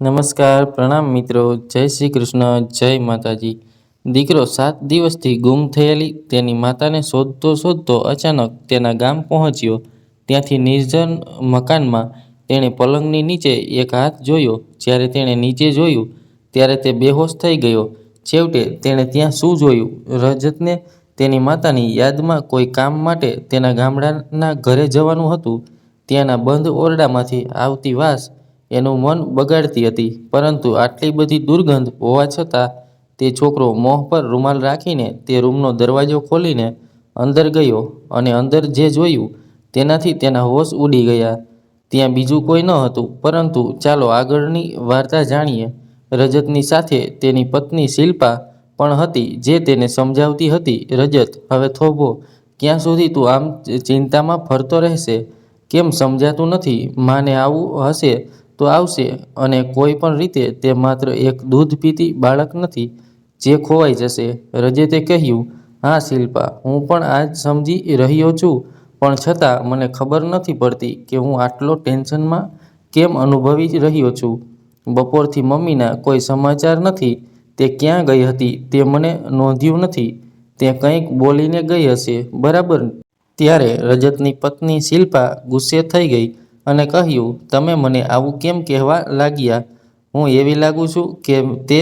નમસ્કાર, પ્રણામ મિત્રો, જય શ્રી કૃષ્ણ, જય માતાજી. દીકરો 7 દિવસથી ગુમ થયેલી તેની માતાને શોધતો શોધતો અચાનક તેના ગામ પહોંચ્યો. ત્યાંથી નિર્જન મકાનમાં તેણે પલંગની નીચે એક હાથ જોયો. જ્યારે તેણે નીચે જોયું ત્યારે તે બેહોશ થઈ ગયો. છેવટે તેણે ત્યાં શું જોયું? રજતને તેની માતાની યાદમાં કોઈ કામ માટે તેના ગામડાના ઘરે જવાનું હતું. ત્યાંના બંધ ઓરડામાંથી આવતી વાસ એનું મન બગાડતી હતી, પરંતુ આટલી બધી દુર્ગંધ હોવા છતાં તે છોકરો મોં પર રૂમાલ રાખીને તે રૂમનો દરવાજો ખોલીને અંદર ગયો અને અંદર જે જોયું તેનાથી તેના હોશ ઉડી ગયા. ત્યાં બીજું કોઈ ન હતું, પરંતુ ચાલો આગળની વાર્તા જાણીએ. રજતની સાથે તેની પત્ની શિલ્પા પણ હતી, જે તેને સમજાવતી હતી, રજત, હવે થોભો. ક્યાં સુધી તું આમ ચિંતામાં ફરતો રહેશે? કેમ સમજાતું નથી? માને આવું હશે તો આવશે, અને કોઈ પણ રીતે તે માત્ર એક દૂધ પીતી બાળક નથી જે ખોવાઈ જશે. રજતે કહ્યું, હા શિલ્પા, હું પણ આજ સમજી રહ્યો છું, પણ છતાં મને ખબર નથી પડતી કે હું આટલો ટેન્શનમાં કેમ અનુભવી રહ્યો છું. બપોરથી મમ્મીના કોઈ સમાચાર નથી. તે ક્યાં ગઈ હતી તે મને નોંધ્યું નથી. તે કંઈક બોલીને ગઈ હશે, બરાબર? ત્યારે રજતની પત્ની શિલ્પા ગુસ્સે થઈ ગઈ અને કહ્યું, તમે મને આવું કેમ કહેવા લાગ્યા? હું એવી લાગુ છું કે તે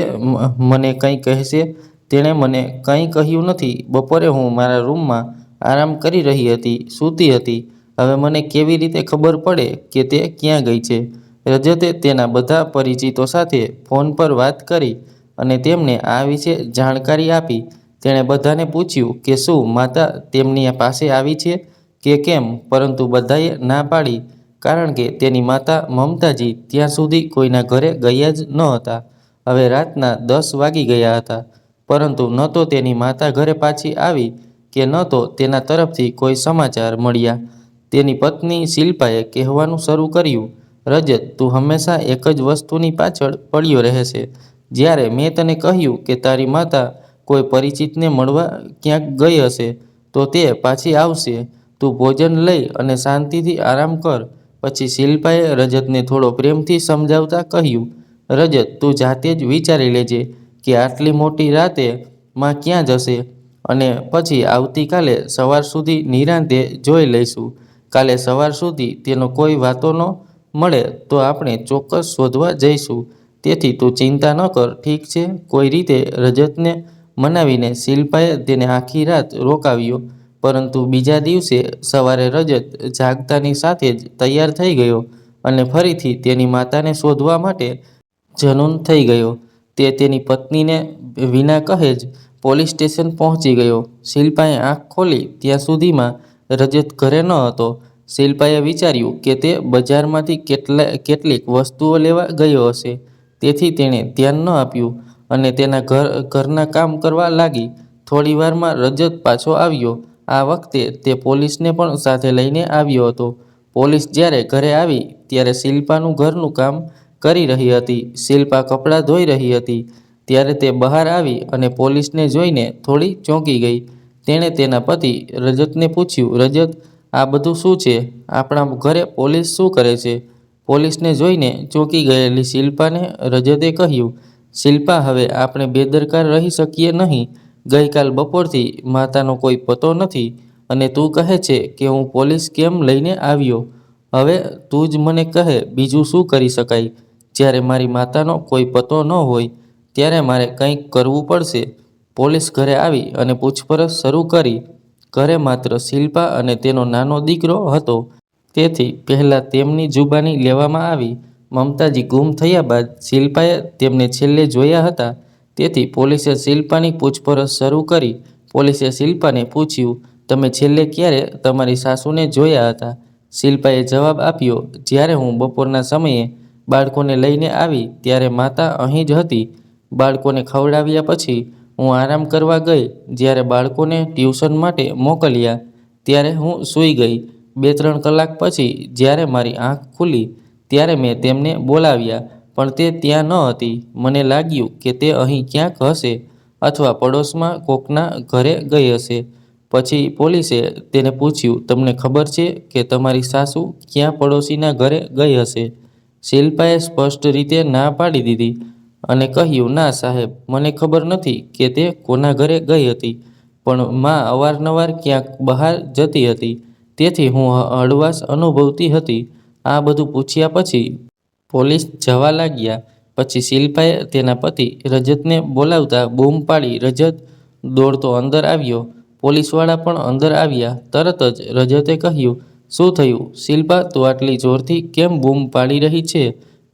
મને કંઈ કહેશે? તેણે મને કંઈ કહ્યું નથી. બપોરે હું મારા રૂમમાં આરામ કરી રહી હતી, સૂતી હતી. હવે મને કેવી રીતે ખબર પડે કે તે ક્યાં ગઈ છે? રજતે તેના બધા પરિચિતો સાથે ફોન પર વાત કરી અને તેમને આ વિશે જાણકારી આપી. તેણે બધાને પૂછ્યું કે શું માતા તેમની પાસે આવી છે કે કેમ, પરંતુ બધાએ ના પાડી, કારણ કે તેની માતા મમતાજી ત્યાં સુધી કોઈના ઘરે ગયા જ ન હતા. હવે રાતના 10 વાગી ગયા હતા, પરંતુ ન તો તેની માતા ઘરે પાછી આવી કે ન તો તેના તરફથી કોઈ સમાચાર મળ્યા. તેની પત્ની શિલ્પાએ કહેવાનું શરૂ કર્યું, રજત, તું હંમેશા એક જ વસ્તુની પાછળ પડ્યો રહે છે. જ્યારે મેં તને કહ્યું કે તારી માતા કોઈ પરિચિતને મળવા ક્યાંક ગઈ હશે, તો તે પાછી આવશે. તું ભોજન લઈ અને શાંતિથી આરામ કર. પછી શિલ્પાએ રજતને થોડો પ્રેમથી સમજાવતા કહ્યું, રજત, તું જાતે જ વિચારી લેજે કે આટલી મોટી રાતે માં ક્યાં જશે, અને પછી આવતીકાલે સવાર સુધી નિરાંતે જોઈ લઈશું. કાલે સવાર સુધી તેનો કોઈ વાતો ન મળે તો આપણે ચોક્કસ શોધવા જઈશું. તેથી તું ચિંતા ન કર, ઠીક છે? કોઈ રીતે રજતને મનાવીને શિલ્પાએ તેને આખી રાત રોકાવ્યો, પરંતુ બીજા દિવસે સવારે રજત જાગતાની સાથે જ તૈયાર થઈ ગયો અને ફરીથી તેની માતાને શોધવા માટે જનૂન થઈ ગયો. તે તેની પત્નીને વિના કહે જ પોલીસ સ્ટેશન પહોંચી ગયો. શિલ્પાએ આંખ ખોલી ત્યાં સુધીમાં રજત ઘરે ન હતો. શિલ્પાએ વિચાર્યું કે તે બજારમાંથી કેટલીક વસ્તુઓ લેવા ગયો હશે, તેથી તેણે ધ્યાન ન આપ્યું અને તેના ઘરના કામ કરવા લાગી. થોડી વારમાં રજત પાછો આવ્યો. આ વખતે તે પોલીસને પણ સાથે લઈને આવ્યો હતો. પોલીસ જ્યારે ઘરે આવી ત્યારે શિલ્પાનું ઘરનું કામ કરી રહી હતી. શિલ્પા કપડાં ધોઈ રહી હતી ત્યારે તે બહાર આવી અને પોલીસને જોઈને થોડી ચોંકી ગઈ. તેણે તેના પતિ રજતને પૂછ્યું, રજત, આ બધું શું છે? આપણા ઘરે પોલીસ શું કરે છે? પોલીસને જોઈને ચોંકી ગયેલી શિલ્પાને રજતે કહ્યું, શિલ્પા, હવે આપણે બેદરકાર રહી શકીએ નહીં. ગઈકાલ બપોરથી માતાનો કોઈ પતો નથી, અને તું કહે છે કે હું પોલીસ કેમ લઈને આવ્યો? હવે તું જ મને કહે, બીજું શું કરી શકાય? જ્યારે મારી માતાનો કોઈ પતો ન હોય ત્યારે મારે કંઈક કરવું પડશે. પોલીસ ઘરે આવી અને પૂછપરછ શરૂ કરી. ઘરે માત્ર શિલ્પા અને તેનો નાનો દીકરો હતો, તેથી પહેલાં તેમની જુબાની લેવામાં આવી. મમતાજી ગુમ થયા બાદ શિલ્પાએ તેમને છેલ્લે જોયા હતા, તેથી પોલીસે શિલ્પાની પૂછપરછ શરૂ કરી. પોલીસે શિલ્પાને પૂછ્યું, તમે છેલ્લે ક્યારે તમારી સાસુને જોયા હતા? શિલ્પાએ જવાબ આપ્યો, જ્યારે હું બપોરના સમયે બાળકોને લઈને આવી ત્યારે માતા અહીં જ હતી. બાળકોને ખવડાવ્યા પછી હું આરામ કરવા ગઈ. જ્યારે બાળકોને ટ્યુશન માટે મોકલ્યા ત્યારે હું સૂઈ ગઈ. 2-3 કલાક પછી જ્યારે મારી આંખ ખુલી ત્યારે મેં તેમને બોલાવ્યા, પણ તે ત્યાં ન હતી. મને લાગ્યું કે તે અહીં ક્યાંક હશે અથવા પડોશમાં કોકના ઘરે ગઈ હશે. પછી પોલીસે તેને પૂછ્યું, તમને ખબર છે કે તમારી સાસુ ક્યાં પડોશીના ઘરે ગઈ હશે? શિલ્પાએ સ્પષ્ટ રીતે ના પાડી દીધી અને કહ્યું, ના સાહેબ, મને ખબર નથી કે તે કોના ઘરે ગઈ હતી, પણ માં અવારનવાર ક્યાંક બહાર જતી હતી, તેથી હું હળવાશ અનુભવતી હતી. આ બધું પૂછ્યા પછી પોલીસ જવા લાગ્યા. પછી શિલ્પાએ તેના પતિ રજતને બોલાવતા બૂમ પાડી. રજત દોડતો અંદર આવ્યો. પોલીસવાળા પણ અંદર આવ્યા. તરત જ રજતે કહ્યું, શું થયું શિલ્પા, તું આટલી જોરથી કેમ બૂમ પાડી રહી છે?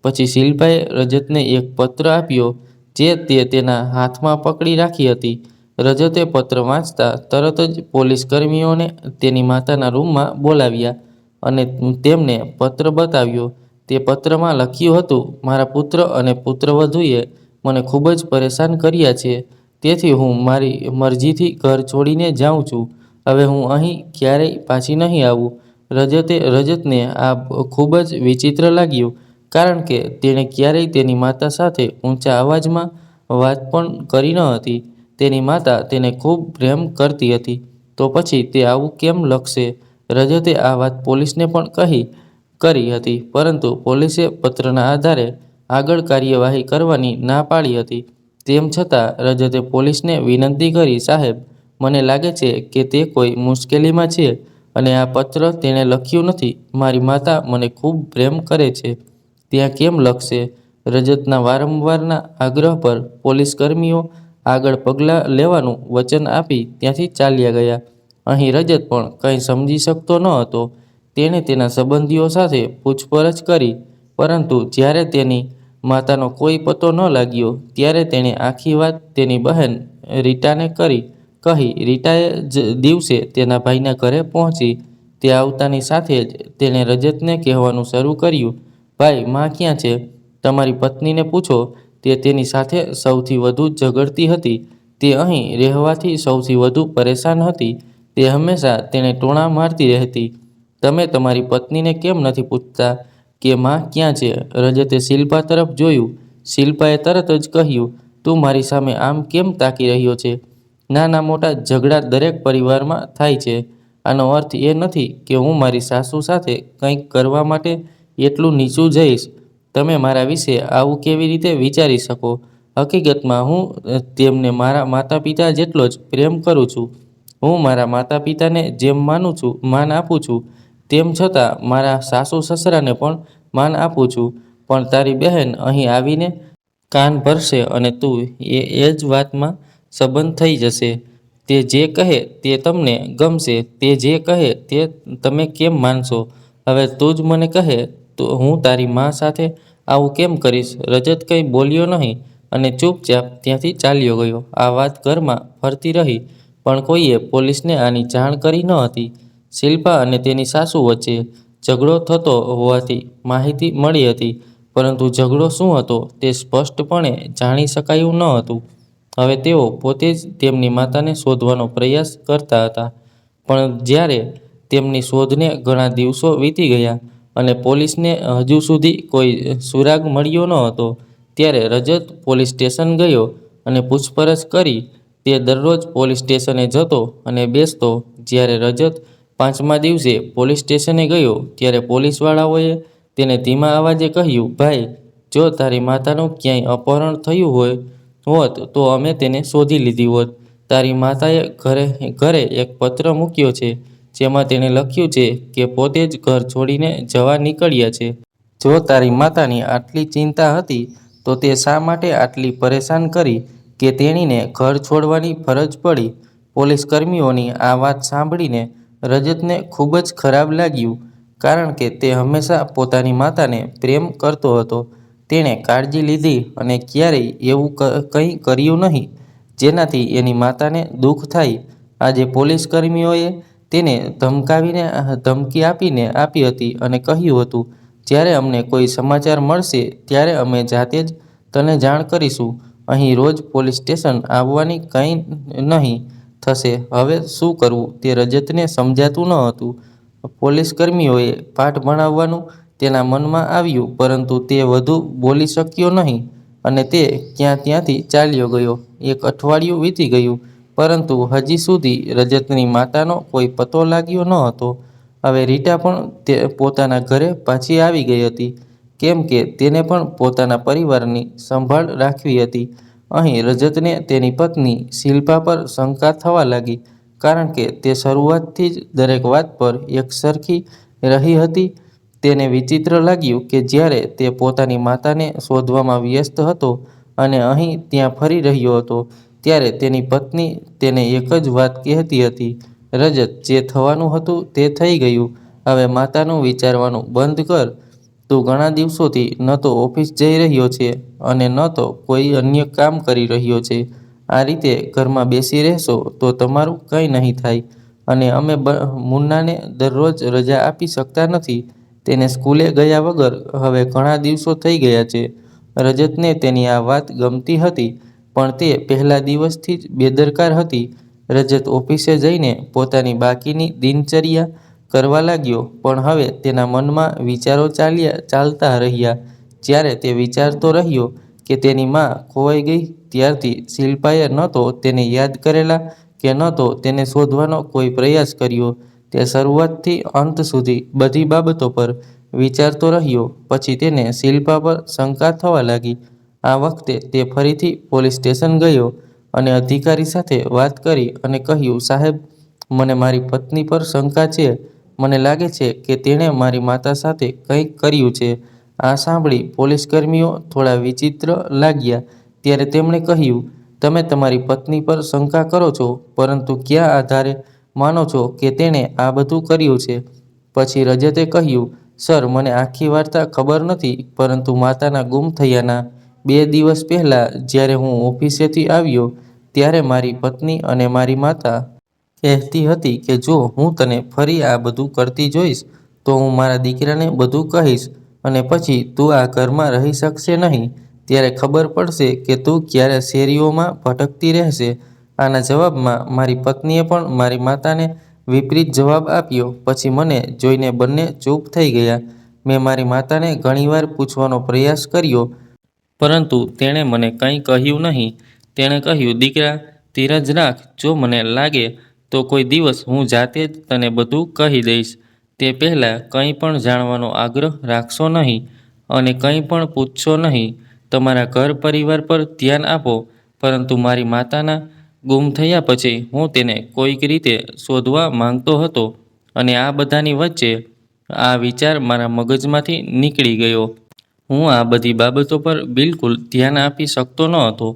પછી શિલ્પાએ રજતને એક પત્ર આપ્યો જે તે તેના હાથમાં પકડી રાખી હતી. રજતે પત્ર વાંચતા તરત જ પોલીસ કર્મીઓને તેની માતાના રૂમમાં બોલાવ્યા અને તેમને પત્ર બતાવ્યો. તે પત્રમાં લખ્યું હતું, મારા પુત્ર અને પુત્રવધૂએ મને ખૂબ જ પરેશાન કર્યા છે, તેથી હું મારી મરજીથી ઘર છોડીને જાઉં છું. હવે હું અહીં ક્યારેય પાછી નહીં આવું. રજતને આ ખૂબ જ વિચિત્ર લાગ્યું, કારણ કે તેણે ક્યારેય તેની માતા સાથે ઊંચા અવાજમાં વાત પણ કરી ન હતી. તેની માતા તેને ખૂબ પ્રેમ કરતી હતી, તો પછી તે આવું કેમ લખશે? રજતે આ વાત પોલીસને પણ કરી હતી, પરંતુ પોલીસે પત્રના આધારે આગળ કાર્યવાહી કરવાની ના પાડી હતી. તેમ છતાં રજતે પોલીસને વિનંતી કરી, સાહેબ, મને લાગે છે કે તે કોઈ મુશ્કેલીમાં છે અને આ પત્ર તેણે લખ્યું નથી. મારી માતા મને ખૂબ પ્રેમ કરે છે, ત્યાં કેમ લખશે? રજતના વારંવારના આગ્રહ પર પોલીસ કર્મીઓ આગળ પગલાં લેવાનું વચન આપી ત્યાંથી ચાલ્યા ગયા. અહીં રજત પણ કંઈ સમજી શકતો ન હતો. તેણે તેના સંબંધીઓ સાથે પૂછપરછ કરી, પરંતુ જ્યારે તેની માતાનો કોઈ પતો ન લાગ્યો, ત્યારે તેણે આખી વાત તેની બહેન રીટાને કહી. રીટાએ જ દિવસે તેના ભાઈના ઘરે પહોંચી. તે આવતાની સાથે જ તેણે રજતને કહેવાનું શરૂ કર્યું, ભાઈ, માં ક્યાં છે? તમારી પત્નીને પૂછો. તે તેની સાથે સૌથી વધુ ઝઘડતી હતી. તે અહીં રહેવાથી સૌથી વધુ પરેશાન હતી. તે હંમેશા તેને ટોણા મારતી રહેતી. તમે તમારી પત્નીને કેમ નથી પૂછતા કે માં ક્યાં છે? રજતે શિલ્પા તરફ જોયું. શિલ્પાએ તરત જ કહ્યું, તું મારી સામે આમ કેમ તાકી રહ્યો છે? નાના મોટા ઝઘડા દરેક પરિવારમાં થાય છે. આનો અર્થ એ નથી કે હું મારી સાસુ સાથે કંઈક કરવા માટે એટલું નીચું જઈશ. તમે મારા વિશે આવું કેવી રીતે વિચારી શકો? હકીકતમાં હું તેમને મારા માતા પિતા જેટલો જ પ્રેમ કરું છું. હું મારા માતા પિતાને જેમ માન આપું છું, તેમ છતાં મારા સાસુ સસરાને પણ માન આપું છું. પણ તારી બહેન અહીં આવીને કાન ભરશે અને તું એ જ વાતમાં સંબંધ થઈ જશે. તે જે કહે તે તમને ગમશે, તે જે કહે તે તમે કેમ માનશો? હવે તું જ મને કહે તો હું તારી માં સાથે આવું કેમ કરીશ? રજત કંઈ બોલ્યો નહીં અને ચૂપચાપ ત્યાંથી ચાલ્યો ગયો. આ વાત ઘરમાં ફરતી રહી, પણ કોઈએ પોલીસને આની જાણ કરી ન હતી. શિલ્પા અને તેની સાસુ વચ્ચે ઝઘડો થતો હોવાની માહિતી મળી હતી, પરંતુ ઝઘડો શું હતો તે સ્પષ્ટપણે જાણી શકાયું ન હતું. હવે તેઓ પોતે જ તેમની માતાને શોધવાનો પ્રયાસ કરતા હતા. પણ જ્યારે તેમની શોધને ઘણા દિવસો વીતી ગયા અને પોલીસને હજુ સુધી કોઈ સુરાગ મળ્યો ન હતો, ત્યારે રજત પોલીસ સ્ટેશન ગયો અને પૂછપરછ કરી. તે દરરોજ પોલીસ સ્ટેશને જતો અને બેસતો. જ્યારે રજત 5મા દિવસે પોલીસ સ્ટેશને ગયો, ત્યારે પોલીસવાળાઓએ તેને ધીમા અવાજે કહ્યું, ભાઈ, જો તારી માતાનું ક્યાંય અપહરણ થયું હોત તો અમે તેને શોધી લીધી હોત. તારી માતાએ ઘરે એક પત્ર મૂક્યો છે, જેમાં તેણે લખ્યું છે કે પોતે જ ઘર છોડીને જવા નીકળ્યા છે. જો તારી માતાની આટલી ચિંતા હતી, તો તે શા માટે આટલી પરેશાન કરી કે તેણીને ઘર છોડવાની ફરજ પડી? પોલીસ કર્મીઓની આ વાત સાંભળીને રજતને ખૂબ જ ખરાબ લાગ્યું, કારણ કે તે હંમેશા પોતાની માતાને પ્રેમ કરતો હતો. તેણે કાળજી લીધી અને ક્યારેય એવું કંઈ કર્યું નહીં જેનાથી એની માતાને દુઃખ થાય. આજે પોલીસ કર્મીઓએ તેને ધમકી આપી હતી અને કહ્યું હતું, જ્યારે અમને કોઈ સમાચાર મળશે ત્યારે અમે જાતે જ તને જાણ કરીશું. અહીં રોજ પોલીસ સ્ટેશન આવવાની કંઈ નહીં થશે. હવે શું કરવું તે રજતને સમજાતું ન હતું. પોલીસ કર્મીઓએ પાઠ ભણાવવાનું તેના મનમાં આવ્યું, પરંતુ તે વધુ બોલી શક્યો નહીં અને તે ત્યાંથી ચાલ્યો ગયો. એક અઠવાડિયું વીતી ગયું, પરંતુ હજી સુધી રજતની માતાનો કોઈ પતો લાગ્યો ન હતો. હવે રીટા પણ પોતાના ઘરે પાછી આવી ગઈ હતી. કેમ કે તેને પણ પોતાના પરિવારની સંભાળ રાખવી હતી. અહીં રજતને તેની પત્ની શિલ્પા પર શંકા થવા લાગી, કારણ કે તે શરૂઆતથી જ દરેક વાત પર એકસરખી રહી હતી. તેને વિચિત્ર લાગ્યું કે જ્યારે તે પોતાની માતાને શોધવામાં વ્યસ્ત હતો અને અહીં ત્યાં ફરી રહ્યો હતો, ત્યારે તેની પત્ની તેને એક જ વાત કહેતી હતી: "રજત, જે થવાનું હતું તે થઈ ગયું. હવે માતાનું વિચારવાનું બંધ કર. તું ઘણા દિવસોથી ન તો ઓફિસ જઈ રહ્યો છે અને ન તો કોઈ અન્ય કામ કરી રહ્યો છે. આ રીતે ઘરમાં બેસી રહેશો તો તમારું કંઈ નહીં થાય, અને અમે મુન્નાને દરરોજ રજા આપી શકતા નથી. તેને સ્કૂલે ગયા વગર હવે ઘણા દિવસો થઈ ગયા છે." રજતને તેની આ વાત ગમતી હતી, પણ તે પહેલા દિવસથી જ બેદરકાર હતી. રજત ઓફિસે જઈને પોતાની બાકીની દિનચર્યા કરવા લાગ્યો, પણ હવે તેના મનમાં વિચારો ચાલતા રહ્યા. જ્યારે તે વિચારતો રહ્યો કે તેની માં ખોવાઈ ગઈ ત્યારથી શિલ્પાએ ન તો તેને યાદ કરેલા કે ન તો તેને શોધવાનો કોઈ પ્રયાસ કર્યો. તે શરૂઆતથી અંત સુધી બધી બાબતો પર વિચારતો રહ્યો. પછી તેને શિલ્પા પર શંકા થવા લાગી. આ વખતે તે ફરીથી પોલીસ સ્ટેશન ગયો અને અધિકારી સાથે વાત કરી અને કહ્યું, "સાહેબ, મને મારી પત્ની પર શંકા છે. મને લાગે છે કે તેણે મારી માતા સાથે કંઈક કર્યું છે." આ સાંભળી પોલીસકર્મીઓ થોડા વિચિત્ર લાગ્યા. ત્યારે તેમણે કહ્યું, "તમે તમારી પત્ની પર શંકા કરો છો, પરંતુ કયા આધારે માનો છો કે તેણે આ બધું કર્યું છે?" પછી રજતે કહ્યું, "સર, મને આખી વાર્તા ખબર નથી, પરંતુ માતાના ગુમ થયાના 2 દિવસ પહેલાં જ્યારે હું ઓફિસેથી આવ્યો, ત્યારે મારી પત્ની અને મારી માતા કહેતી હતી કે જો હું તને ફરી આ બધું કરતી જોઈશ, તો હું મારા દીકરાને બધું કહીશ, અને પછી તું આ ઘરમાં રહી શકશે નહીં. ત્યારે ખબર પડશે કે તું ક્યારે શેરીઓમાં ભટકતી રહેશે." આના જવાબમાં મારી પત્નીએ પણ મારી માતાને વિપરીત જવાબ આપ્યો. પછી મને જોઈને બંને ચૂપ થઈ ગયા. મેં મારી માતાને ઘણીવાર પૂછવાનો પ્રયાસ કર્યો, પરંતુ તેણે મને કંઈ કહ્યું નહીં. તેણે કહ્યું, "દીકરા, ધીરજ રાખ. જો મને લાગે તો કોઈ દિવસ હું જાતે જ તને બધું કહી દઈશ. તે પહેલાં કંઈ પણ જાણવાનો આગ્રહ રાખશો નહીં અને કંઈ પણ પૂછશો નહીં. તમારા ઘર-પરિવાર પર ધ્યાન આપો." પરંતુ મારી માતાના ગુમ થયા પછી હું તેને કોઈક રીતે શોધવા માંગતો હતો, અને આ બધાની વચ્ચે આ વિચાર મારા મગજમાંથી નીકળી ગયો. હું આ બધી બાબતો પર બિલકુલ ધ્યાન આપી શકતો ન હતો.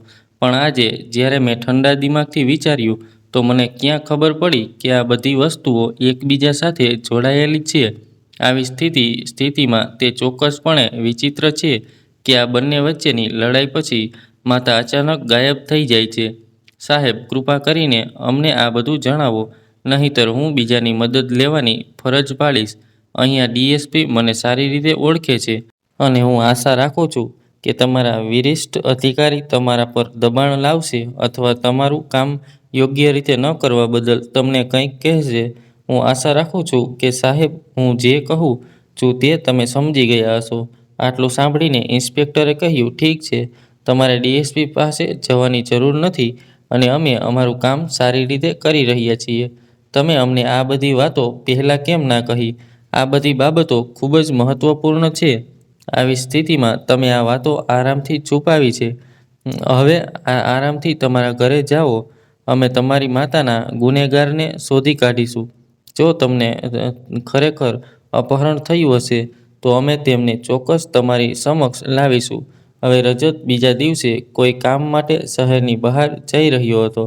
પણ આજે જ્યારે મેં ઠંડા દિમાગથી વિચાર્યું, તો મને ક્યાં ખબર પડી કે આ બધી વસ્તુઓ એકબીજા સાથે જોડાયેલી છે. આવી સ્થિતિમાં તે ચોક્કસપણે વિચિત્ર છે કે આ બંને વચ્ચેની લડાઈ પછી માતા અચાનક ગાયબ થઈ જાય છે. સાહેબ, કૃપા કરીને અમને આ બધું જણાવો, નહીંતર હું બીજાની મદદ લેવાની ફરજ પાડીશ. અહીંયા ડીએસપી મને સારી રીતે ઓળખે છે, અને હું આશા રાખું છું કે તમારા વરિષ્ઠ અધિકારી તમારા પર દબાણ લાવશે અથવા તમારું કામ યોગ્ય રીતે ન કરવા બદલ તમને કંઈક કહેશે. હું આશા રાખું છું કે સાહેબ, હું જે કહું છું તે તમે સમજી ગયા હશો." આટલું સાંભળીને ઇન્સ્પેક્ટરે કહ્યું, "ઠીક છે, તમારે ડીએસપી પાસે જવાની જરૂર નથી, અને અમે અમારું કામ સારી રીતે કરી રહ્યા છીએ. તમે અમને આ બધી વાતો પહેલાં કેમ ના કહી? આ બધી બાબતો ખૂબ જ મહત્વપૂર્ણ છે. આવી સ્થિતિમાં તમે આ વાતો આરામથી છુપાવી છે. હવે આરામથી તમારા ઘરે જાઓ. અમે તમારી માતાના ગુનેગારને શોધી કાઢીશું. જો તમને ખરેખર અપહરણ થયું હશે, તો અમે તેમને ચોક્કસ તમારી સમક્ષ લાવીશું." હવે રજત બીજા દિવસે કોઈ કામ માટે શહેરની બહાર જઈ રહ્યો હતો.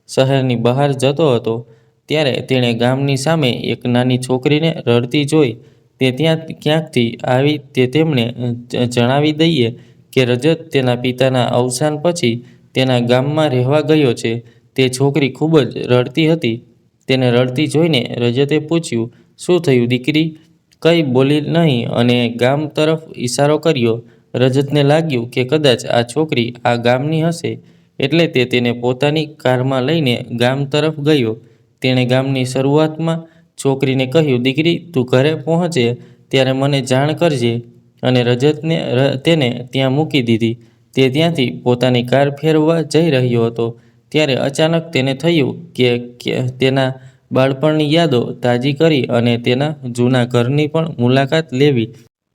શહેરની બહાર જતો હતો ત્યારે તેણે ગામની સામે એક નાની છોકરીને રડતી જોઈ. તે ત્યાં ક્યાંકથી આવી તે તેમણે જણાવી દઈએ કે રજત તેના પિતાના અવસાન પછી તેના ગામમાં રહેવા ગયો છે. તે છોકરી ખૂબ જ રડતી હતી. તેને રડતી જોઈને રજતે પૂછ્યું, "શું થયું દીકરી?" કંઈ બોલી નહીં અને ગામ તરફ ઈશારો કર્યો. રજતને લાગ્યું કે કદાચ આ છોકરી આ ગામની હશે, એટલે તે તેને પોતાની કારમાં લઈને ગામ તરફ ગયો. તેણે ગામની શરૂઆતમાં છોકરીને કહ્યું, "દીકરી, તું ઘરે પહોંચે ત્યારે મને જાણ કરજે." અને રજતને તેને ત્યાં મૂકી દીધી. તે ત્યાંથી પોતાની કાર ફેરવવા જઈ રહ્યો હતો, ત્યારે અચાનક તેને થયું કે તેના બાળપણની યાદો તાજી કરી અને તેના જૂના ઘરની પણ મુલાકાત લેવી.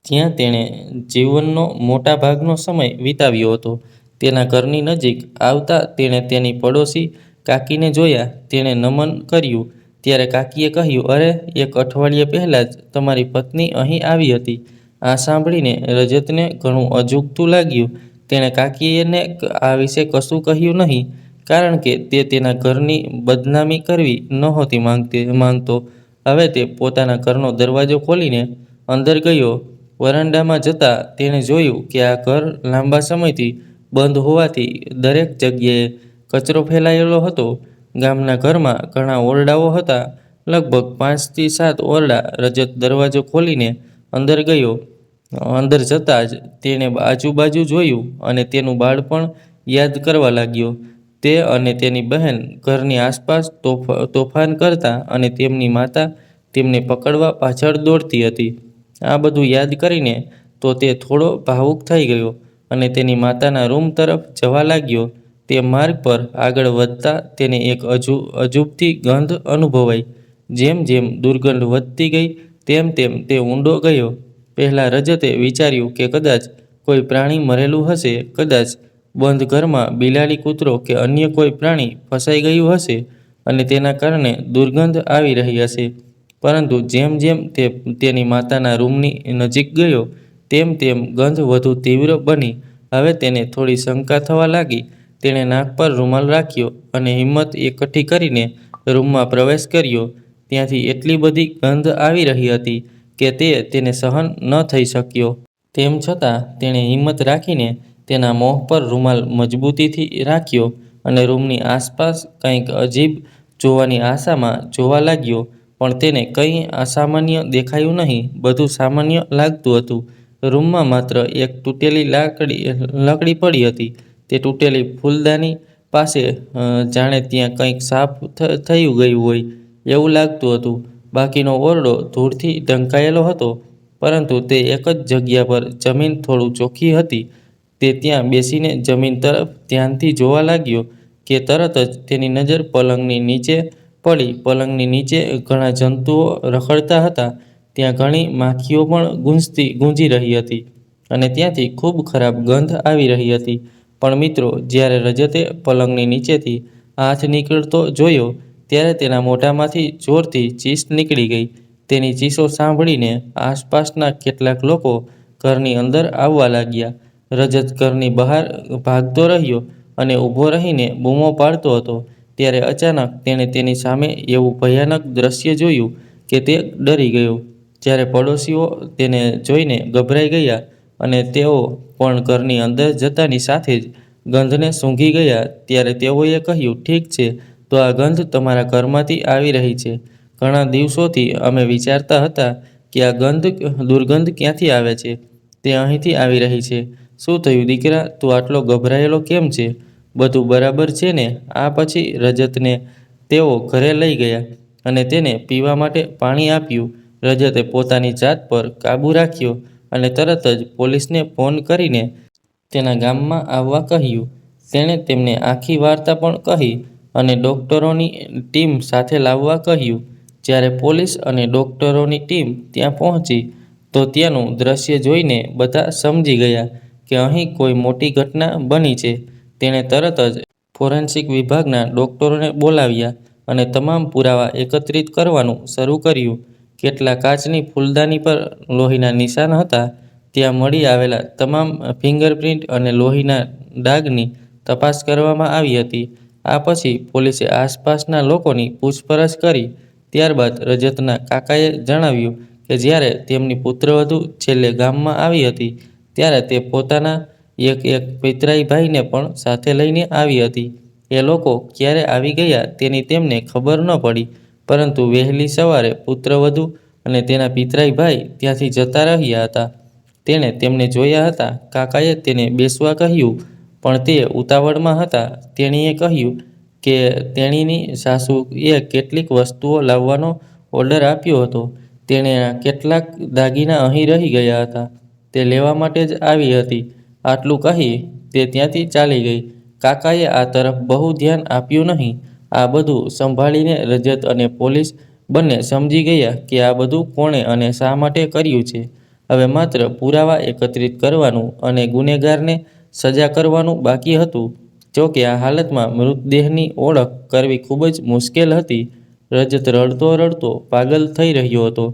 જ્યાં તેણે જીવનનો મોટા ભાગનો સમય વિતાવ્યો હતો. તેના ઘરની નજીક આવતા તેણે તેની પડોશી કાકીને જોયા. તેણે નમન કર્યું ત્યારે કાકીએ કહ્યું, "અરે, એક અઠવાડિયા પહેલાં જ તમારી પત્ની અહીં આવી હતી." આ સાંભળીને રજતને ઘણું અજુગતું લાગ્યું. તેણે કાકીને આ વિશે કશું કહ્યું નહીં, કારણ કે તે તેના ઘરની બદનામી કરવી નહોતી માંગતો. હવે તે પોતાના ઘરનો દરવાજો ખોલીને અંદર ગયો. વરાંડામાં જતાં તેણે જોયું કે આ ઘર લાંબા સમયથી બંધ હોવાથી દરેક જગ્યાએ કચરો ફેલાયેલો હતો. ગામના ઘરમાં ઘણા ઓરડાઓ હતા, લગભગ 5 થી 7 ઓરડા. રજત દરવાજો ખોલીને અંદર ગયો. અંદર જતાં જ તેણે આજુબાજુ જોયું અને તેનું બાળપણ યાદ કરવા લાગ્યો. તે અને તેની બહેન ઘરની આસપાસ તોફાન કરતા અને તેમની માતા તેમને પકડવા પાછળ દોડતી હતી. આ બધું યાદ કરીને તો તે થોડો ભાવુક થઈ ગયો અને તેની માતાના રૂમ તરફ જવા લાગ્યો. તે માર્ગ પર આગળ વધતા તેને એક અજુબતી ગંધ અનુભવાઈ. જેમ જેમ દુર્ગંધ વધતી ગઈ તેમ તેમ તે ઊંડો ગયો. પહેલાં રજતે વિચાર્યું કે કદાચ કોઈ પ્રાણી મરેલું હશે, કદાચ બંધ ઘરમાં બિલાડી, કૂતરો કે અન્ય કોઈ પ્રાણી ફસાઈ ગયું હશે અને તેના કારણે દુર્ગંધ આવી રહી હશે. પરંતુ જેમ જેમ તે તેની માતાના રૂમની નજીક ગયો તેમ તેમ ગંધ વધુ તીવ્ર બની. હવે તેને થોડી શંકા થવા લાગી. તેણે નાક પર રૂમાલ રાખ્યો અને હિંમત એકઠી કરીને રૂમમાં પ્રવેશ કર્યો. ત્યાંથી એટલી બધી ગંધ આવી રહી હતી કે તે તેને સહન ન થઈ શક્યો. તેમ છતાં તેણે હિંમત રાખીને તેના મોં પર રૂમાલ મજબૂતીથી રાખ્યો અને રૂમની આસપાસ કંઈક અજીબ જોવાની આશામાં જોવા લાગ્યો. પણ તેને કંઈ અસામાન્ય દેખાયું નહીં. બધું સામાન્ય લાગતું હતું. રૂમમાં માત્ર એક તૂટેલી લાકડી પડી હતી. તે તૂટેલી ફૂલદાની પાસે જાણે ત્યાં કંઈક સાફ થયું ગયું હોય એવું લાગતું હતું. બાકીનો ઓરડો ધૂળથી ઢંકાયેલો હતો, પરંતુ તે એક જ જગ્યા પર જમીન થોડું ચોખ્ખી હતી. તે ત્યાં બેસીને જમીન તરફ ધ્યાનથી જોવા લાગ્યો કે તરત જ તેની નજર પલંગની નીચે પડી. પલંગની નીચે ઘણા જંતુઓ રખડતા હતા. ત્યાં ઘણી માખીઓ પણ ગૂંજી રહી હતી અને ત્યાંથી ખૂબ ખરાબ ગંધ આવી રહી હતી. પણ મિત્રો, જ્યારે રજતે પલંગની નીચેથી હાથ નીકળતો જોયો ત્યારે તેના મોઢામાંથી જોરથી ચીસ નીકળી ગઈ. તેની ચીસો સાંભળીને આસપાસના કેટલાક લોકો ઘરની અંદર આવવા લાગ્યા. રજત ઘરની બહાર ભાગતો રહ્યો અને ઊભો રહીને બૂમો પાડતો હતો. ત્યારે અચાનક તેણે તેની સામે એવું ભયાનક દ્રશ્ય જોયું કે તે ડરી ગયો. જ્યારે પડોશીઓ તેને જોઈને ગભરાઈ ગયા અને તેઓ પણ ઘરની અંદર જતાની સાથે જ ગંધને સૂંઘી ગયા, ત્યારે તેઓએ કહ્યું, "ઠીક છે, તો આ ગંધ તમારા ઘરમાંથી આવી રહી છે. ઘણા દિવસોથી અમે વિચારતા હતા કે આ દુર્ગંધ ક્યાંથી આવે છે. તે અહીંથી આવી રહી છે. શું થયું દીકરા? તું આટલો ગભરાયેલો કેમ છે? બધું બરાબર છે ને?" આ પછી રજતને તેઓ ઘરે લઈ ગયા અને તેને પીવા માટે પાણી આપ્યું. રજતે પોતાની જાત પર કાબૂ રાખ્યો અને તરત જ પોલીસને ફોન કરીને તેના ગામમાં આવવા કહ્યું. તેણે તેમને આખી વાર્તા પણ કહી અને ડોક્ટરોની ટીમ સાથે લાવવા કહ્યું. જ્યારે પોલીસ અને ડોક્ટરોની ટીમ ત્યાં પહોંચી તો ત્યાંનું દ્રશ્ય જોઈને બધા સમજી ગયા કે અહીં કોઈ મોટી ઘટના બની છે. તેણે તરત જ ફોરેન્સિક વિભાગના ડોક્ટરોને બોલાવ્યા અને તમામ પુરાવા એકત્રિત કરવાનું શરૂ કર્યું. કેટલા કાચની ફૂલદાની પર લોહીના નિશાન હતા. ત્યાં મળી આવેલા તમામ ફિંગરપ્રિન્ટ અને લોહીના ડાઘની તપાસ કરવામાં આવી હતી. આ પછી પોલીસે આસપાસના લોકોની પૂછપરછ કરી. ત્યારબાદ રજતના કાકાએ જણાવ્યું કે જ્યારે તેમની પુત્રવધુ છેલ્લે ગામમાં આવી હતી ત્યારે તે પોતાના એક પિતરાઈ ભાઈને પણ સાથે લઈને આવી હતી. એ લોકો ક્યારે આવી ગયા તેની તેમને ખબર ન પડી, પરંતુ વહેલી સવારે પુત્રવધુ અને તેના પિતરાઈ ભાઈ ત્યાંથી જતા રહ્યા હતા. તેણે તેમને જોયા હતા. કાકાએ તેને બેસવા કહ્યું, પણ તે ઉતાવળમાં હતા. તેણીએ કહ્યું કે તેણીની સાસુએ કેટલીક વસ્તુઓ લાવવાનો ઓર્ડર આપ્યો હતો. તેણીના કેટલાક દાગીના અહીં રહી ગયા હતા. તે લેવા માટે જ આવી હતી. આટલું કહી તે ત્યાંથી ચાલી ગઈ. કાકાએ આ તરફ બહુ ધ્યાન આપ્યું નહીં. આ બધું સંભાળીને રજત અને પોલીસ બંને સમજી ગયા કે આ બધું કોણે અને શા માટે કર્યું છે. હવે માત્ર પુરાવા એકત્રિત કરવાનું અને ગુનેગારને સજા કરવાનું બાકી હતું. જોકે આ હાલતમાં મૃતદેહની ઓળખ કરવી ખૂબ જ મુશ્કેલ હતી. રજત રડતો રડતો પાગલ થઈ રહ્યો હતો.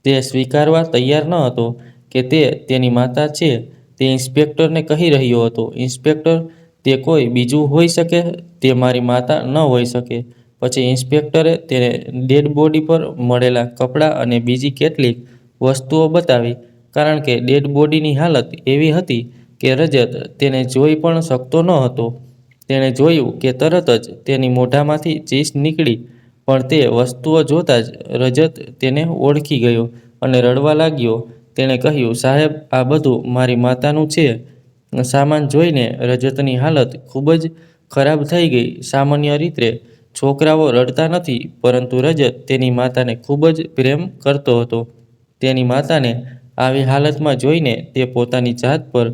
તે સ્વીકારવા તૈયાર ન હતો કે તે તેની માતા છે. તે ઇન્સ્પેક્ટરને કહી રહ્યો હતો, "ઇન્સ્પેક્ટર, તે કોઈ બીજું હોઈ શકે, તે મારી માતા ન હોઈ શકે." પછી ઇન્સ્પેક્ટરે તેને ડેડ બોડી પર મળેલા કપડાં અને બીજી કેટલીક વસ્તુઓ બતાવી. કારણ કે ડેડ બોડીની હાલત એવી હતી કે રજત તેને જોઈ પણ શકતો ન હતો. તેણે જોયું કે તરત જ તેની મોઢામાંથી ચીસ નીકળી, પણ તે વસ્તુઓ જોતાં જ રજત તેને ઓળખી ગયો અને રડવા લાગ્યો. તેણે કહ્યું, "સાહેબ, આ બધું મારી માતાનું છે." સામાન જોઈને રજતની હાલત ખૂબ જ ખરાબ થઈ ગઈ. સામાન્ય રીતે છોકરાઓ રડતા નથી, પરંતુ રજત તેની માતાને ખૂબ જ પ્રેમ કરતો હતો. તેની માતાને આવી હાલતમાં જોઈને તે પોતાની જાત પર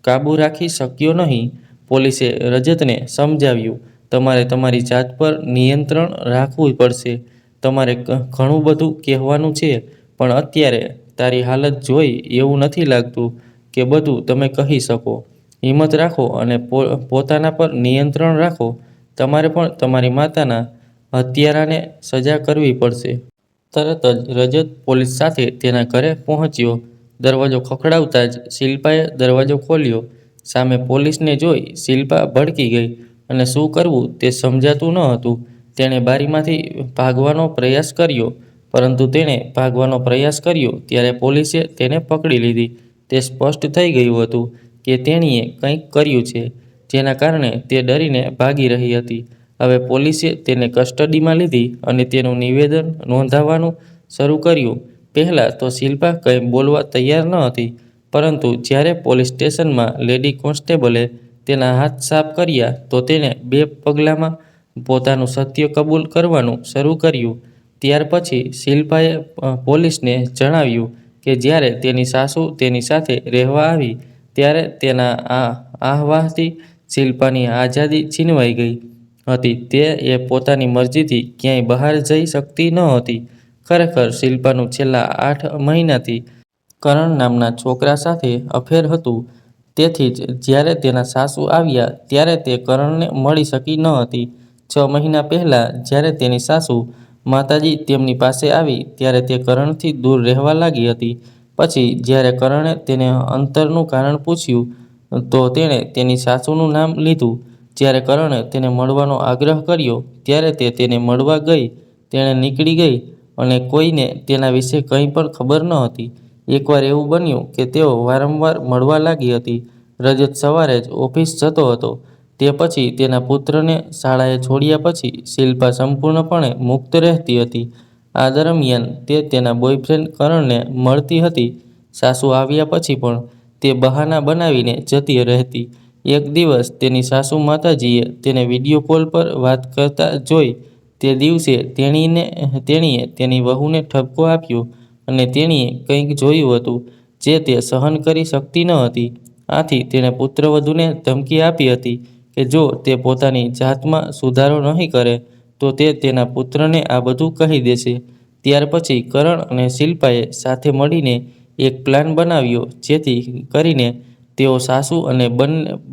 કાબૂ રાખી શક્યો નહીં. પોલીસે રજતને સમજાવ્યું, "તમારે તમારી જાત પર નિયંત્રણ રાખવું પડશે. તમારે ઘણું બધું કહેવાનું છે, પણ અત્યારે તારી હાલત જોઈ એવું નથી લાગતું કે બધું તમે કહી શકો. હિંમત રાખો અને પોતાના પર નિયંત્રણ રાખો. તમારે પણ તમારી માતાના હત્યારાને સજા કરવી પડશે." તરત જ રજત પોલીસ સાથે તેના ઘરે પહોંચ્યો. દરવાજો ખખડાવતાં જ શિલ્પાએ દરવાજો ખોલ્યો. સામે પોલીસને જોઈ શિલ્પા ભડકી ગઈ અને શું કરવું તે સમજાતું ન હતું. તેણે બારીમાંથી ભાગવાનો પ્રયાસ કર્યો, પરંતુ તેણે ભાગવાનો પ્રયાસ કર્યો ત્યારે પોલીસે તેને પકડી લીધી. તે સ્પષ્ટ થઈ ગયું હતું કે તેણીએ કંઈક કર્યું છે, જેના કારણે તે ડરીને ભાગી રહી હતી. હવે પોલીસે તેને કસ્ટડીમાં લીધી અને તેનું નિવેદન નોંધાવવાનું શરૂ કર્યું. પહેલાં તો શિલ્પા કંઈ બોલવા તૈયાર ન હતી, પરંતુ જ્યારે પોલીસ સ્ટેશનમાં લેડી કોન્સ્ટેબલે તેના હાથ સાફ કર્યા તો તેણે 2 પગલાંમાં પોતાનું સત્ય કબૂલ કરવાનું શરૂ કર્યું. ત્યાર પછી શિલ્પાએ પોલીસને જણાવ્યું કે જ્યારે તેની સાસુ તેની સાથે રહેવા આવી ત્યારે તેના આહવાનથી શિલ્પાની આઝાદી છીનવાઈ ગઈ હતી. તે પોતાની મરજીથી ક્યાંય બહાર જઈ શકતી ન હતી. ખરેખર શિલ્પાનું છેલ્લા 8 મહિનાથી કરણ નામના છોકરા સાથે અફેર હતું. તેથી જ જ્યારે તેના સાસુ આવ્યા ત્યારે તે કરણને મળી શકી ન હતી. 6 મહિના પહેલાં જ્યારે તેની સાસુ માતાજી તેમની પાસે આવી ત્યારે તે કરણથી દૂર રહેવા લાગી હતી. પછી જ્યારે કરણે તેને અંતરનું કારણ પૂછ્યું તો તેણે તેની સાસુનું નામ લીધું. જ્યારે કરણે તેને મળવાનો આગ્રહ કર્યો ત્યારે તે તેને મળવા ગઈ. તેણે નીકળી ગઈ અને કોઈને તેના વિશે કંઈ પણ ખબર ન હતી. એકવાર એવું બન્યું કે તેઓ વારંવાર મળવા લાગી હતી. રજત સવારે જ ઓફિસ જતો હતો. તે પછી તેના પુત્રને શાળાએ છોડ્યા પછી શિલ્પા સંપૂર્ણપણે મુક્ત રહેતી હતી. આ દરમિયાન તે તેના બોયફ્રેન્ડ કરણને મળતી હતી. સાસુ આવ્યા પછી પણ તે બહાના બનાવીને જતી રહેતી. એક દિવસ તેની સાસુ માતાજીએ તેને વિડીયો કોલ પર વાત કરતા જોઈ. તે દિવસે તેણીએ તેની વહુને ઠપકો આપ્યો અને તેણીએ કંઈક જોયું હતું જે તે સહન કરી શકતી ન હતી. આથી તેણે પુત્રવધૂને ધમકી આપી હતી કે જો તે પોતાની જાતમાં સુધારો નહીં કરે તો તે તેના પુત્રને આ બધું કહી દેશે. ત્યાર પછી કરણ અને શિલ્પાએ સાથે મળીને એક પ્લાન બનાવ્યો જેથી કરીને તેઓ સાસુ અને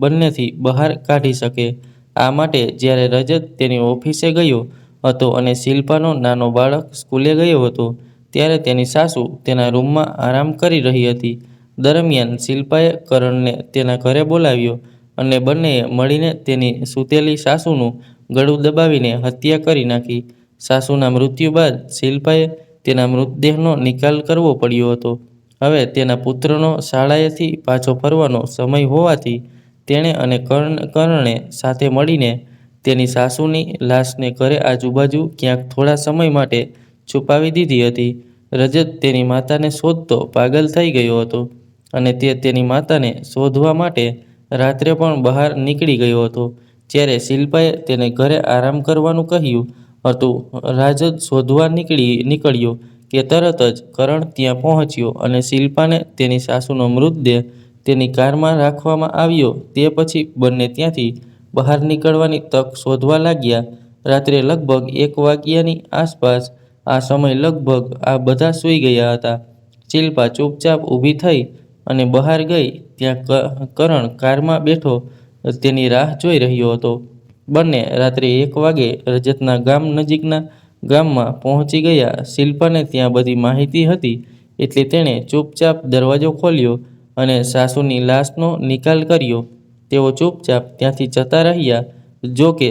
બંનેથી બહાર કાઢી શકે. આ માટે જ્યારે રજત તેની ઓફિસે ગયો હતો અને શિલ્પાનો નાનો બાળક સ્કૂલે ગયો હતો ત્યારે તેની સાસુ તેના રૂમમાં આરામ કરી રહી હતી. દરમિયાન શિલ્પાએ કરણને તેના ઘરે બોલાવ્યો અને બંનેએ મળીને તેની સૂતેલી સાસુનું ગળું દબાવીને હત્યા કરી નાખી. સાસુના મૃત્યુ બાદ શિલ્પાએ તેના મૃતદેહનો નિકાલ કરવો પડ્યો હતો. હવે તેના પુત્રનો શાળાએથી પાછો ફરવાનો સમય હોવાથી તેણે અને કરણે સાથે મળીને તેની સાસુની લાશને ઘરે આજુબાજુ ક્યાંક થોડા સમય માટે છુપાવી દીધી હતી. રજત તેની માતાને શોધતો પાગલ થઈ ગયો હતો અને તે તેની માતાને શોધવા માટે રાત્રે પણ બહાર નીકળી ગયો હતો. જ્યારે શિલ્પાએ તેને ઘરે આરામ કરવાનું કહ્યું હતું, રાજત શોધવા નીકળ્યો કે તરત જ કરણ ત્યાં પહોંચ્યો અને શિલ્પાને તેની સાસુનો મૃતદેહ તેની કારમાં રાખવામાં આવ્યો. તે પછી બંને ત્યાંથી બહાર નીકળવાની તક શોધવા લાગ્યા. રાત્રે લગભગ 1 વાગ્યાની આસપાસ, આ સમયે લગભગ આ બધા સૂઈ ગયા હતા. શિલ્પા ચૂપચાપ ઊભી થઈ અને બહાર ગઈ. ત્યાં કરણ કારમાં બેઠો તેની રાહ જોઈ રહ્યો હતો. બંને રાત્રે 1 વાગે રજતના ગામ નજીકના ગામમાં પહોંચી ગયા. શિલ્પાને ત્યાં બધી માહિતી હતી એટલે તેણે ચૂપચાપ દરવાજો ખોલ્યો અને સાસુની લાશનો નિકાલ કર્યો. તેઓ ચૂપચાપ ત્યાંથી જતા રહ્યા. જો કે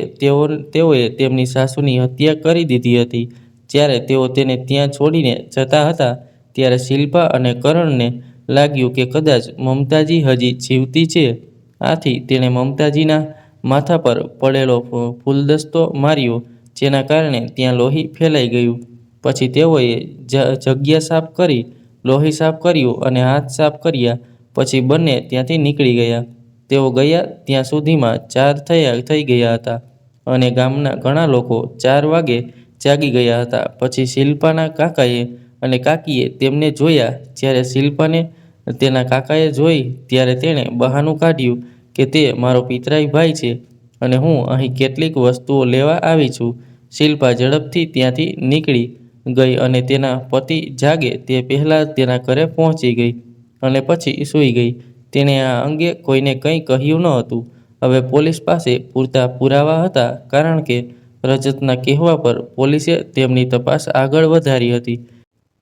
તેઓએ તેમની સાસુની હત્યા કરી દીધી હતી. જ્યારે તેઓ તેને ત્યાં છોડીને જતા હતા ત્યારે શિલ્પા અને કરણને લાગ્યું કે કદાચ મમતાજી હજી જીવતી છે. આથી તેણે મમતાજીના માથા પર પડેલો ફૂલદસ્તો માર્યો, જેના કારણે ત્યાં લોહી ફેલાઈ ગયું. પછી તેઓએ જગ્યા સાફ કરી, લોહી સાફ કર્યું અને હાથ સાફ કર્યા. પછી બંને ત્યાંથી નીકળી ગયા. તેઓ ગયા ત્યાં સુધીમાં 4 થઈ ગયા હતા અને ગામના ઘણા લોકો 4 વાગે જાગી ગયા હતા. પછી શિલ્પાના કાકાએ અને કાકીએ તેમને જોયા. જ્યારે શિલ્પાને તેના કાકાએ જોઈ ત્યારે તેણે બહાનું કાઢ્યું કે તે મારો પિતરાઈ ભાઈ છે અને હું અહીં કેટલીક વસ્તુઓ લેવા આવી છું. શિલ્પા ઝડપથી ત્યાંથી નીકળી ગઈ અને તેના પતિ જાગે તે પહેલાં તેના ઘરે પહોંચી ગઈ અને પછી સૂઈ ગઈ. તેણે આ અંગે કોઈને કંઈ કહ્યું ન હતું. હવે પોલીસ પાસે પૂરતા પુરાવા હતા કારણ કે રજતના કહેવા પર પોલીસે તેમની તપાસ આગળ વધારી હતી.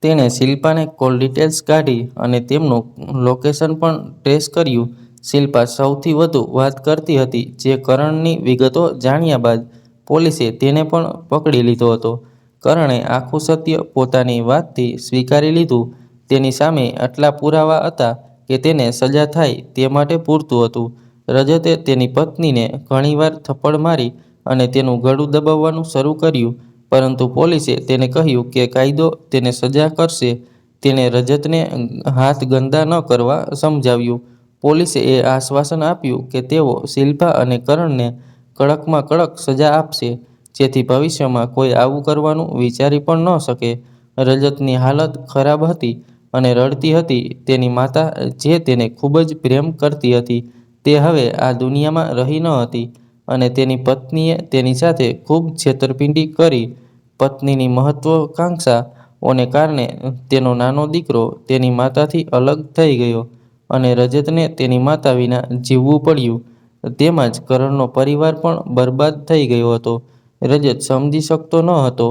તેણે શિલ્પાને કોલ ડિટેલ્સ કાઢી અને તેમનું લોકેશન પણ ટ્રેસ કર્યું. શિલ્પા સૌથી વધુ વાત કરતી હતી. જે કરણની વિગતો જાણ્યા બાદ પોલીસે તેને પણ પકડી લીધો હતો. કરણે આખું સત્ય પોતાની વાતથી સ્વીકારી લીધું. તેની સામે આટલા પુરાવા હતા કે તેને સજા થાય તે માટે પૂરતું હતું. રજતે તેની પત્નીને ઘણીવાર થપ્પડ મારી અને તેનું ગળું દબાવવાનું શરૂ કર્યું, પરંતુ પોલીસે તેને કહ્યું કે કાયદો તેને સજા કરશે. તેણે રજતને હાથ ગંદા ન કરવા સમજાવ્યું. પોલીસે એ આશ્વાસન આપ્યું કે તેઓ શિલ્પા અને કરણને કડકમાં કડક સજા આપશે, જેથી ભવિષ્યમાં કોઈ આવું કરવાનું વિચારી પણ ન શકે. રજતની હાલત ખરાબ હતી અને રડતી હતી. તેની માતા, જે તેને ખૂબ જ પ્રેમ કરતી હતી, તે હવે આ દુનિયામાં રહી ન હતી અને તેની પત્નીએ તેની સાથે ખૂબ છેતરપિંડી કરી. પત્નીની મહત્વાકાંક્ષાઓને કારણે તેનો નાનો દીકરો તેની માતાથી અલગ થઈ ગયો અને રજતને તેની માતા વિના જીવવું પડ્યું. તેમાં જ કરણનો પરિવાર પણ બરબાદ થઈ ગયો હતો. રજત સમજી શકતો ન હતો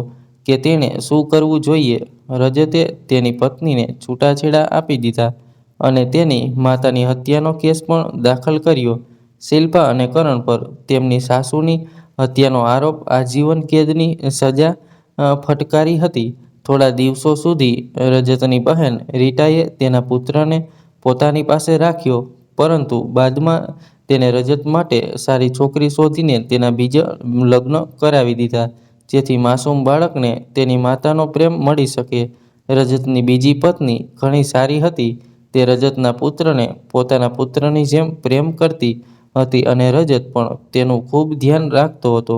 કે તેણે શું કરવું જોઈએ. રજતે તેની પત્નીને છૂટાછેડા આપી દીધા અને તેની માતાની હત્યાનો કેસ પણ દાખલ કર્યો. શિલ્પા અને કરણ પર તેમની સાસુની હત્યાનો આરોપ આજીવન કેદની સજા ફટકારી હતી. થોડા દિવસો સુધી રજતની બહેન રીટાએ તેના પુત્રને પોતાની પાસે રાખ્યો, પરંતુ બાદમાં તેને રજત માટે સારી છોકરી શોધીને તેના બીજા લગ્ન કરાવી દીધા, જેથી માસૂમ બાળકને તેની માતાનો પ્રેમ મળી શકે. રજતની બીજી પત્ની ઘણી સારી હતી. તે રજતના પુત્રને પોતાના પુત્રની જેમ પ્રેમ કરતી હતી અને રજત પણ તેનું ખૂબ ધ્યાન રાખતો હતો.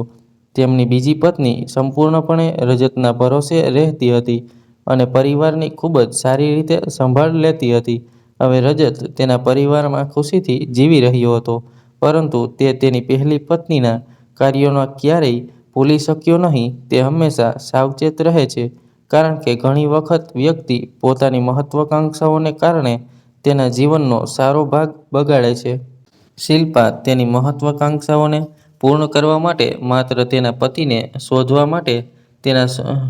તેમની બીજી પત્ની સંપૂર્ણપણે રજતના ભરોસે રહેતી હતી અને પરિવારની ખૂબ જ સારી રીતે સંભાળ લેતી હતી. હવે રજત તેના પરિવારમાં ખુશીથી જીવી રહ્યો હતો, પરંતુ તે તેની પહેલી પત્નીના કાર્યોને ક્યારેય ભૂલી શક્યો નહીં. તે હંમેશા સાવચેત રહે છે કારણ કે ઘણી વખત વ્યક્તિ પોતાની મહત્વાકાંક્ષાઓને કારણે તેના જીવનનો સારો ભાગ બગાડે છે. શિલ્પા તેની મહત્વાકાંક્ષાઓને પૂર્ણ કરવા માટે માત્ર તેના પતિને શોધવા માટે તેના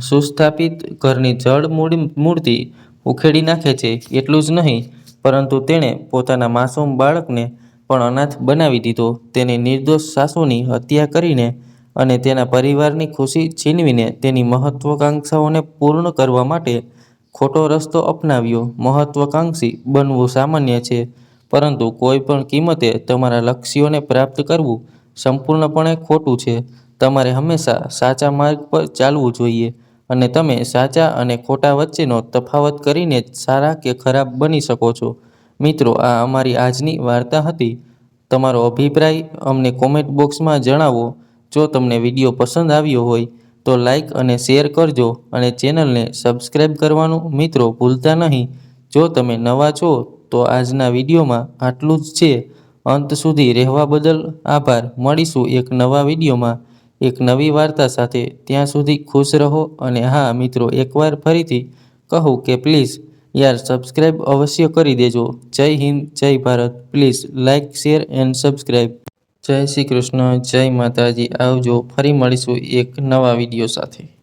સુસ્થાપિત ઘરની જડ મૂળથી ઉખેડી નાખે છે. એટલું જ નહીં, પરંતુ તેણે પોતાના માસૂમ બાળકને પણ અનાથ બનાવી દીધો. તેની નિર્દોષ સાસુની હત્યા કરીને અને તેના પરિવારની ખુશી છીનવીને તેની મહત્વાકાંક્ષાઓને પૂર્ણ કરવા માટે ખોટો રસ્તો અપનાવ્યો. મહત્વાકાંક્ષી બનવું સામાન્ય છે, પરંતુ કોઈ પણ કિંમતે તમારા લક્ષ્યોને પ્રાપ્ત કરવું સંપૂર્ણપણે ખોટું છે. તમારે હંમેશા સાચા માર્ગ પર ચાલવું જોઈએ અને તમે સાચા અને ખોટા વચ્ચેનો તફાવત કરીને જ સારા કે ખરાબ બની શકો છો. મિત્રો, આ અમારી આજની વાર્તા હતી. તમારો અભિપ્રાય અમને કોમેન્ટ બોક્સમાં જણાવો. જો તમને વિડીયો પસંદ આવ્યો હોય તો લાઈક અને શેર કરજો અને ચેનલને સબસ્ક્રાઈબ કરવાનું મિત્રો ભૂલતા નહીં. જો તમે નવા છો તો આજના વિડીયોમાં આટલું જ છે. અંત સુધી રહેવા બદલ આભાર. મળીશું એક નવા વિડીયોમાં એક નવી વાર્તા સાથે. ત્યાં સુધી ખુશ રહો અને હા મિત્રો, એકવાર ફરીથી કહું કે પ્લીઝ યાર સબસ્ક્રાઈબ અવશ્ય કરી દેજો. જય હિન્દ, જય Bharat. Please like, share and subscribe. જય શ્રી કૃષ્ણ, જય માતાજી. આવજો. ફરી મળીશું એક નવા વિડીયો સાથે.